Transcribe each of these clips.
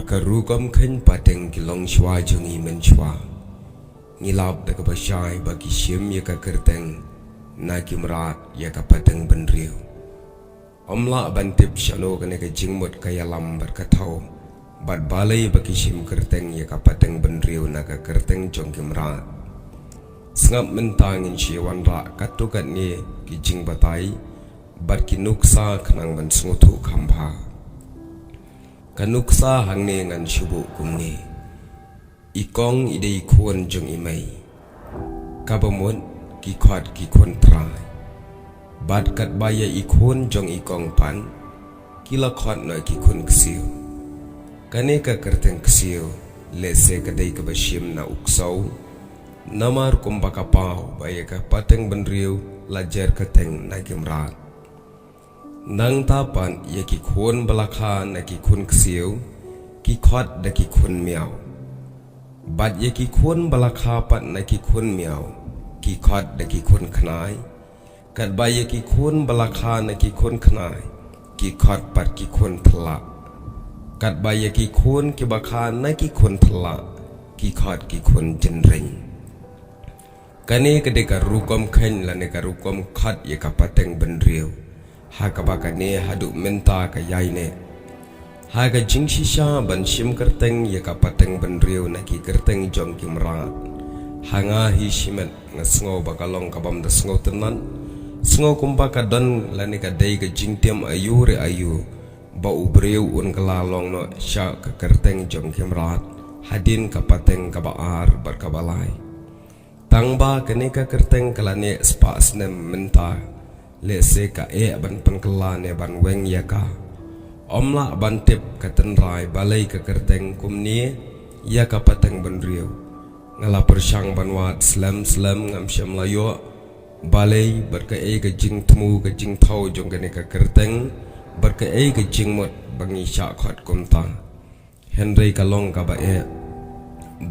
Karugam kan pateng kilong shwa jungi men shwa ngilap da ka basyai bagi syim ya ka kerteng na kimrat ya ka pateng benriu omla bantip shano kane ka jingmut kaya lam berkatau bad balai bagi syim kerteng ya ka pateng benriu na ka kerteng jong kimrat sngap mentangin syiwan ra katukat ni ki jing batai bad kinuksa kanang ban sngutu khampa kanuksa hangne ngan shubu kumni ikong ide ikon jong imai kabamut ki khot ki kon trai bad kat baya ikon jong ikong pan kila khot no ki kun ksiu kane ka kerteng ksiu lese kadai ka bashim na uksau namar kumbaka pau baya ka pateng benriu lajar keteng na kimrat nang tapan ya ki khun balakha na ki khun ksiu ki khot da ki khun miao bad ya ki khun balakha pat na ki khun miao ki khot da ki khun khnai kat ba ya ki khun balakha na ki khun khnai ki khot pat ki khun thla kat ba ya ki khun ki bakha na ki khun thla ki khot ki khun jinring kane kade ka rukom khan la ne ka rukom khat ya ka pateng benriu hakabaka ne hadu menta ka yai ne haga jingshisha ban shim kerteng ya ka pateng benriu na ki kerteng jong kimrat hanga hi shimet ngasngo bakalong kabam da sngo tenan sngo kumbaka don la ne ka dei ka jingtem ayu re ayu ba ubreu un kalalong no sha ka kerteng jong kimrat hadin ka pateng ka baar barkabalai tangba kane ka kerteng kalane spa snem menta lese ka ban pankala ne ban weng ya ka omla ban tip ka tenrai balai ka kerteng kumni ya ka pateng benriu ngala persyang banwat slam ngam syam layo balai berka ka jing temu ka jing thau jong kane ka kerteng berka ka jing mot bangi sha khot kumta henry kalong ka ba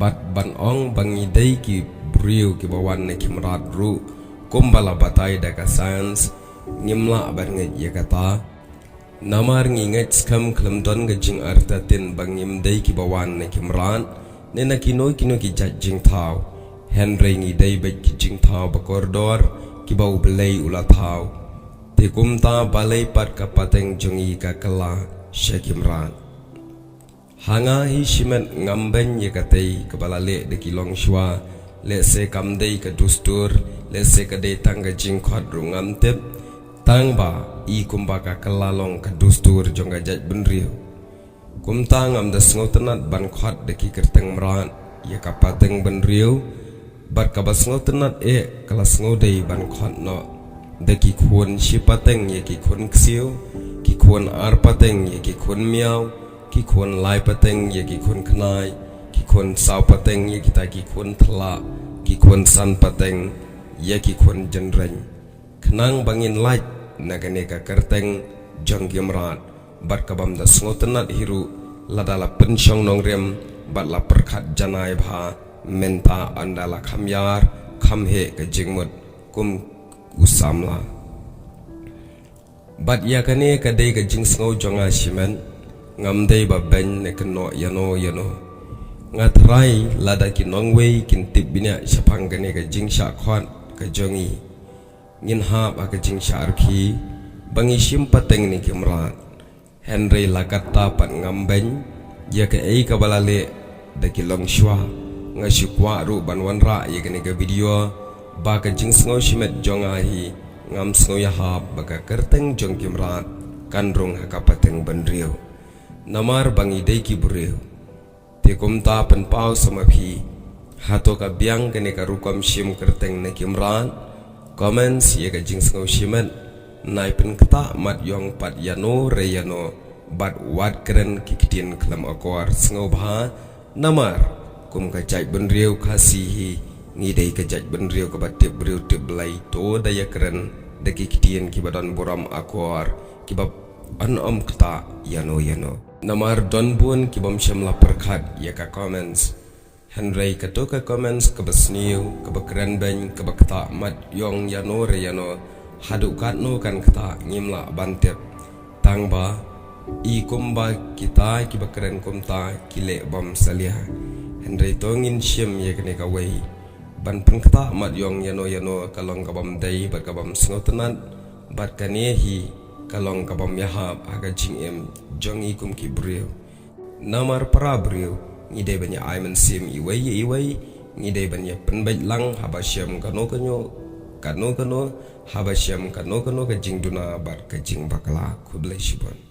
bat ban ong bangi dei ki briu ki bawan ne kimrat ru kumbala batai da ka sans ngimla ban ngai ya kata namar nginget skam klam don ga jing arta tin bangim dei ki bawan ne kimran ne na kino ki jing thau henry ngi dei be ki jing thau ba kordor ki bau belai ula thau te kumta balai pat ka pateng jongi ka kala shakimran hanga hi shimet ngamben ya katei kepala le de ki long shwa lese kam dei ka dustur lese ka dei tangga jingkhot rungam tep tangba i kumbaka kalalong ka dustur jonga jaj benriu kumtang am da sngotenat ban khot de ki kerteng mran ya ka pateng benriu bar ka basngotenat kala sngodei ban khot no de ki khun shi pateng ya ki khun ksiu ki khun ar pateng ya ki khun miao ki khun lai pateng ya ki khun khnai ki khun sau pateng ya kita ki khun thla ki khun san pateng ya ki khun jenreng khnang bangin lait nagane ka kerteng jong gimrat bat kabam da sngotenat hiru ladala pensyong nongrem bat la perkhat janai bha menta andala khamyar khamhe ka jingmut kum usamla bat ya kane ka dei ka jing sngo jonga shimen ngamdei ba ben ne kno yano ngatrai lada ki nongwei kin tibbinya sapang gane ka jingsha khwan ka jongi ngin ha ba ka jingsha arki bangi simpateng ni kimrat henry lakata pat ngamben ya ka ka balale da ki long shwa ngasikwa ru banwan ra ya gane ka video ba ka jingsngo shimet jonga hi ngam sngo ya ha ba ka kerteng jong kimrat kanrung ha ka pateng benriu namar bangi dei ki bureu te kumta pen pau samaphi hato ka biang kene ka rukom shim kerteng ne kimran comments ye ka jingsngo shimen nai pen kta mat yong pat yano re yano bat wat kren kikitin klam akor sngo bha namar kum ka jaj benriu khasihi ngi dei ka jaj benriu ka batip briu tip blai to daya kren de kikitin ki badan boram akor ki bab an kta yano namar don bun ki bom shem la perkhat ya ka comments henry ka to ka comments ka basniu ka bakran ben ka bakta mat yong yano re yano hadu kat no kan kta ngimla bantep tangba I kumba kita ki bakran kumta ki le bam salia Henry tongin siem ye kene kawai ban pengkata mat yong yano kalong kabam dai bat kabam sngotenat bat kane hi kalong kabam yahab aga jing jong I kum ki brio namar para brio ngide banya aiman sim iwai ngide banya penbait lang habasyam kano habasham kano ka jing duna bar ka jing bakala kublai shibon